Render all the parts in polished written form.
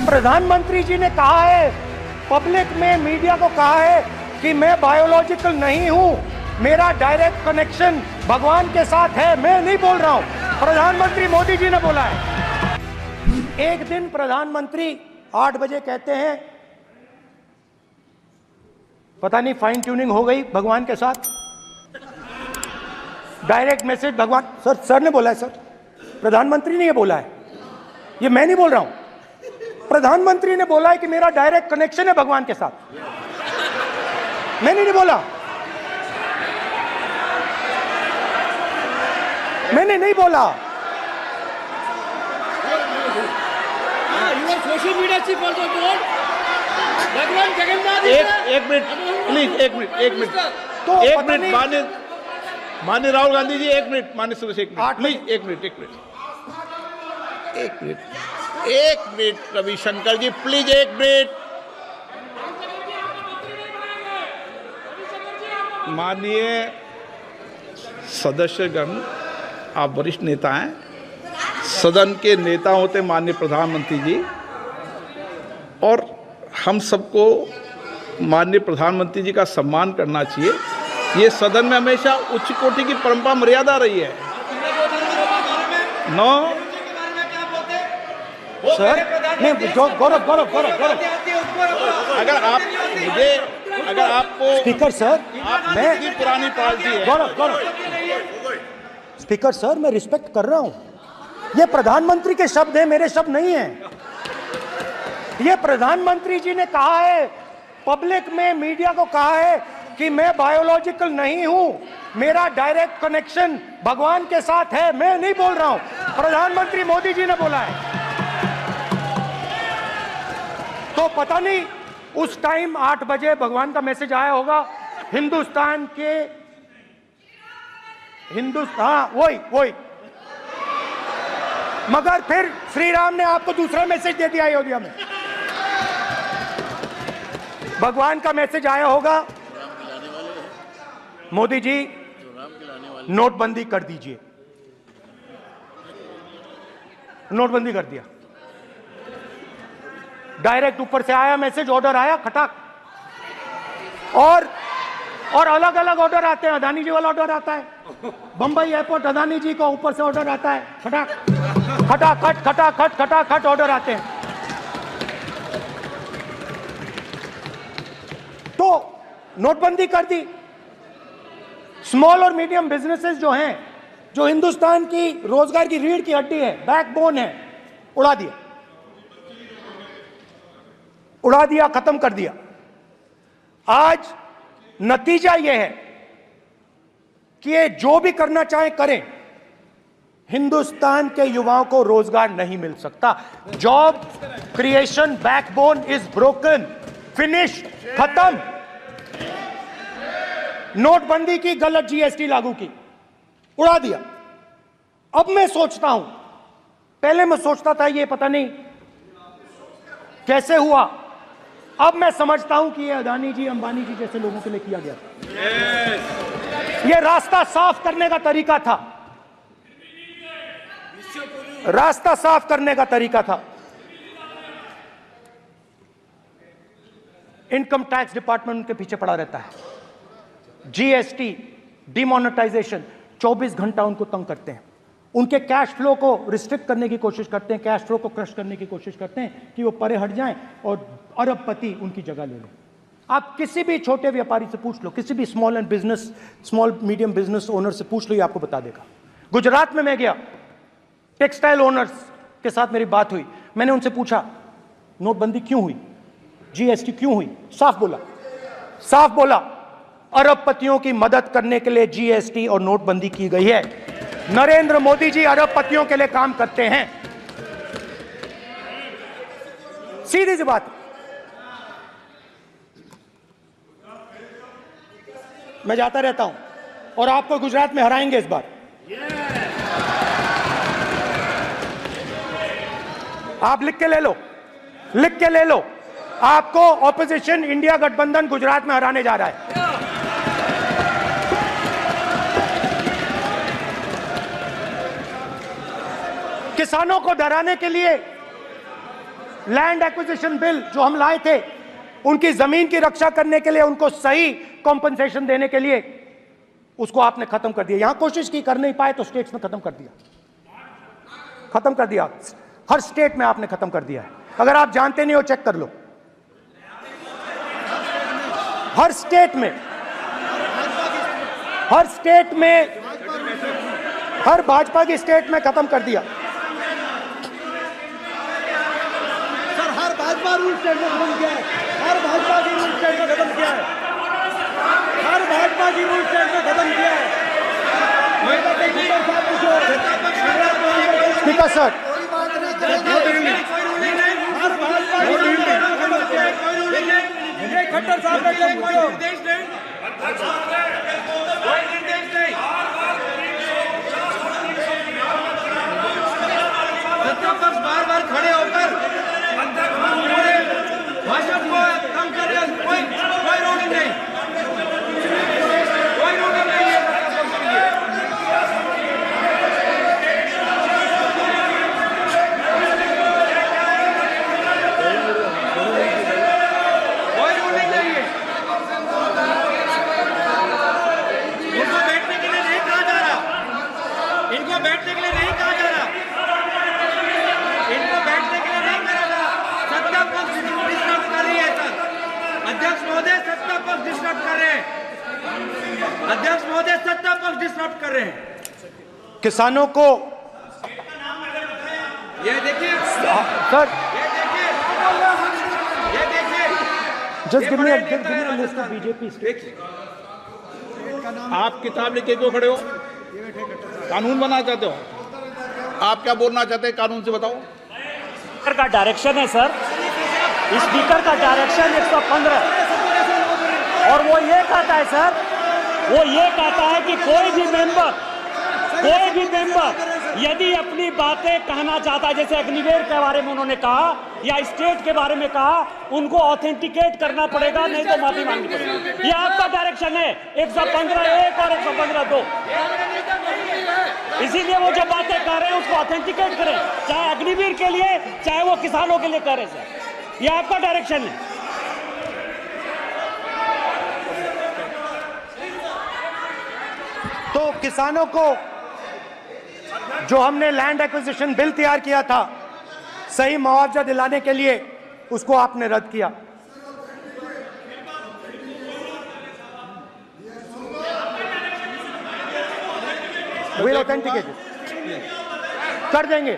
प्रधानमंत्री जी ने कहा है, पब्लिक में मीडिया को कहा है कि मैं बायोलॉजिकल नहीं हूं, मेरा डायरेक्ट कनेक्शन भगवान के साथ है। मैं नहीं बोल रहा हूं, प्रधानमंत्री मोदी जी ने बोला है। एक दिन प्रधानमंत्री 8 बजे कहते हैं, पता नहीं फाइन ट्यूनिंग हो गई भगवान के साथ, डायरेक्ट मैसेज भगवान। सर ने बोला है, सर प्रधानमंत्री ने ये बोला है, ये मैं नहीं बोल रहा हूं, प्रधानमंत्री ने बोला है कि मेरा डायरेक्ट कनेक्शन है भगवान के साथ। मैंने नहीं बोला, मैंने नहीं बोला। Social media chief also told भगवान जगन्नाथ। एक मिनट प्लीज, एक मिनट तो एक मिनट माननीय राहुल गांधी जी, एक मिनट। माननीय सुरेश, एक मिनट प्लीज, एक मिनट रविशंकर जी प्लीज, एक मिनट। माननीय सदस्यगण, आप वरिष्ठ नेता हैं, सदन के नेता होते माननीय प्रधानमंत्री जी, और हम सबको माननीय प्रधानमंत्री जी का सम्मान करना चाहिए। ये सदन में हमेशा उच्च कोटि की परंपरा मर्यादा रही है। नो सर नहीं, गौरव अगर आपको स्पीकर सर, मैं पुरानी पार्टी है। गौरव स्पीकर सर, मैं रिस्पेक्ट कर रहा हूं, ये प्रधानमंत्री के शब्द हैं, मेरे शब्द नहीं हैं। ये प्रधानमंत्री जी ने कहा है, पब्लिक में मीडिया को कहा है कि मैं बायोलॉजिकल नहीं हूं, मेरा डायरेक्ट कनेक्शन भगवान के साथ है। मैं नहीं बोल रहा हूं, प्रधानमंत्री मोदी जी ने बोला है। तो पता नहीं उस टाइम 8 बजे भगवान का मैसेज आया होगा हिंदुस्तान, वही मगर फिर श्री राम ने आपको दूसरा मैसेज दे दिया अयोध्या में। भगवान का मैसेज आया होगा, मोदी जी नोटबंदी कर दीजिए। नोटबंदी कर दिया, डायरेक्ट ऊपर से आया मैसेज, ऑर्डर आया खटाक। और अलग अलग ऑर्डर आते हैं, अदानी जी वाला ऑर्डर आता है, बंबई एयरपोर्ट अदानी जी का ऊपर से ऑर्डर आता है, खटाखट ऑर्डर आते हैं। तो नोटबंदी कर दी। स्मॉल और मीडियम बिजनेसेस जो हैं, जो हिंदुस्तान की रोजगार की रीढ़ की हड्डी है, बैकबोन है, उड़ा दिया, खत्म कर दिया। आज नतीजा यह है कि ये जो भी करना चाहे करें, हिंदुस्तान के युवाओं को रोजगार नहीं मिल सकता। Job creation backbone is broken, finish, खत्म। नोटबंदी की, गलत जीएसटी लागू की, उड़ा दिया। अब मैं सोचता हूं, पहले मैं सोचता था ये पता नहीं कैसे हुआ, अब मैं समझता हूं कि ये अदानी जी, अंबानी जी जैसे लोगों के लिए किया गया था। ये रास्ता साफ करने का तरीका था, रास्ता साफ करने का तरीका था। इनकम टैक्स डिपार्टमेंट उनके पीछे पड़ा रहता है। जीएसटी, डिमोनेटाइजेशन, 24 घंटा उनको तंग करते हैं। उनके कैश फ्लो को रिस्ट्रिक्ट करने की कोशिश करते हैं, कैश फ्लो को क्रश करने की कोशिश करते हैं कि वो परे हट जाएं और अरबपति उनकी जगह ले लें। आप किसी भी छोटे व्यापारी से पूछ लो, किसी भी स्मॉल मीडियम बिजनेस ओनर से पूछ लो, ये आपको बता देगा। गुजरात में मैं गया, टेक्सटाइल ओनर्स के साथ मेरी बात हुई, मैंने उनसे पूछा नोटबंदी क्यों हुई, जीएसटी क्यों हुई? साफ बोला अरबपतियों की मदद करने के लिए जीएसटी और नोटबंदी की गई है। नरेंद्र मोदी जी अरबपतियों के लिए काम करते हैं, सीधी सी बात। मैं जाता रहता हूं और आपको गुजरात में हराएंगे इस बार। आप लिख के ले लो, आपको ऑपोजिशन इंडिया गठबंधन गुजरात में हराने जा रहा है। किसानों को डराने के लिए लैंड एक्विजिशन बिल जो हम लाए थे, उनकी जमीन की रक्षा करने के लिए, उनको सही कॉम्पनसेशन देने के लिए, उसको आपने खत्म कर दिया। यहां कोशिश की, कर नहीं पाए तो स्टेट्स में खत्म कर दिया, खत्म कर दिया। हर स्टेट में आपने खत्म कर दिया है। अगर आप जानते नहीं हो, चेक कर लो। हर स्टेट में, हर भाजपा की स्टेट में खत्म कर दिया। सर, हर भाजपा रूल स्टेट में खत्म किया है। हर भाजपा की रूल स्टेट में खत्म किया है। हर भाजपा की रूल स्टेट में खत्म किया है। स्पीकर सर, खट्टर साहब ने पूछो। सत्तापक्ष बार-बार खड़े होकर भाषण को कम कर रहे हैं। कोई रोक नहीं, कोई रोक नहीं है सत्तापक्ष के लिए। कोई रूलिंग नहीं है। इनको बैठने के लिए नहीं कहा जा रहा, इनको बैठने के लिए नहीं कहा जा रहा, इनको बैठने के लिए नहीं कहा जा रहा। सत्ता पक्ष डिस्टर्ब कर रही है सर। अध्यक्ष महोदय, सत्ता पक्ष डिस्टर्ब कर रहे हैं। अध्यक्ष महोदय, सत्ता पक्ष डिस्टर्ब कर रहे हैं। किसानों को, ये देखिए सर, ये देखिए, just give me a list of BJP states. आप किताब लेके क्यों खड़े हो? कानून बनाना चाहते हो? आप क्या बोलना चाहते हैं, कानून से बताओ। स्पीकर का डायरेक्शन है सर, स्पीकर का डायरेक्शन 115, और वो ये कहता है सर, वो ये कहता है कि कोई भी मेंबर यदि अपनी बातें कहना चाहता है, जैसे अग्निवीर के बारे में उन्होंने कहा या स्टेट के बारे में कहा, उनको ऑथेंटिकेट करना पड़ेगा, नहीं तो माफी मांगनी पड़ेगी। ये आपका डायरेक्शन है 115(1) और 115(2). इसीलिए वो जो बातें कर रहे हैं उसको ऑथेंटिकेट करें, चाहे अग्निवीर के लिए, चाहे वो किसानों के लिए कर रहे सर। ये आपका डायरेक्शन है। तो किसानों को जो हमने लैंड एक्विजिशन बिल तैयार किया था, सही मुआवजा दिलाने के लिए, उसको आपने रद्द किया। विल ऑथेंटिकेट कर देंगे,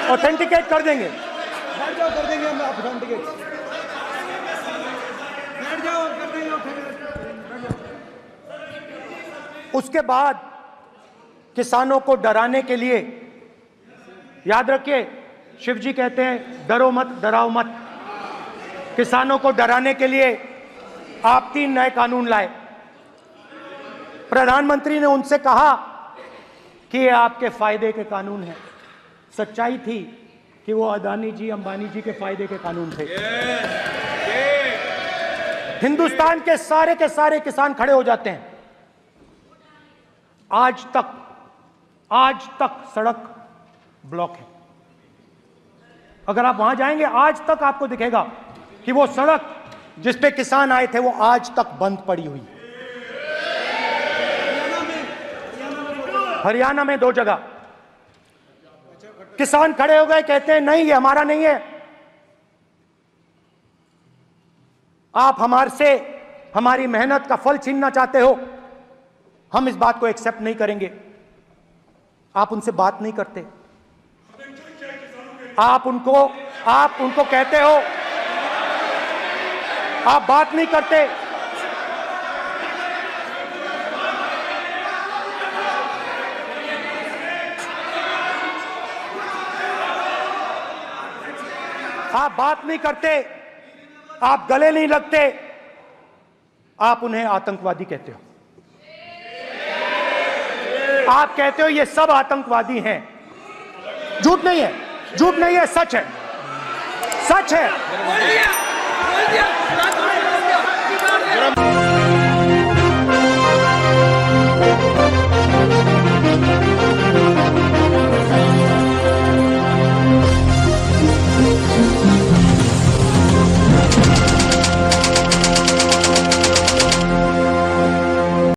ऑथेंटिकेट कर देंगे। बैठ जाओ, कर देंगे हम ऑथेंटिकेट। बैठ जाओ, कर देंगे ऑथेंटिकेट। उसके बाद किसानों को डराने के लिए, याद रखिए, शिव जी कहते हैं डरो मत, डराओ मत। किसानों को डराने के लिए आप 3 नए कानून लाए। प्रधानमंत्री ने उनसे कहा कि ये आपके फायदे के कानून हैं। सच्चाई थी कि वो अदानी जी, अंबानी जी के फायदे के कानून थे। हिंदुस्तान के सारे किसान खड़े हो जाते हैं। आज तक सड़क ब्लॉक है। अगर आप वहां जाएंगे, आज तक आपको दिखेगा कि वो सड़क जिस पे किसान आए थे, वो आज तक बंद पड़ी हुई है। हरियाणा में 2 जगह किसान खड़े हो गए, कहते हैं नहीं, ये हमारा नहीं है। आप हमारे से हमारी मेहनत का फल छीनना चाहते हो, हम इस बात को एक्सेप्ट नहीं करेंगे। आप उनसे बात नहीं करते, आप उनको कहते हो, आप बात नहीं करते। आप बात नहीं करते, आप गले नहीं लगते, आप उन्हें आतंकवादी कहते हो। आप कहते हो ये सब आतंकवादी हैं। झूठ नहीं है, झूठ नहीं है, सच है, सच है।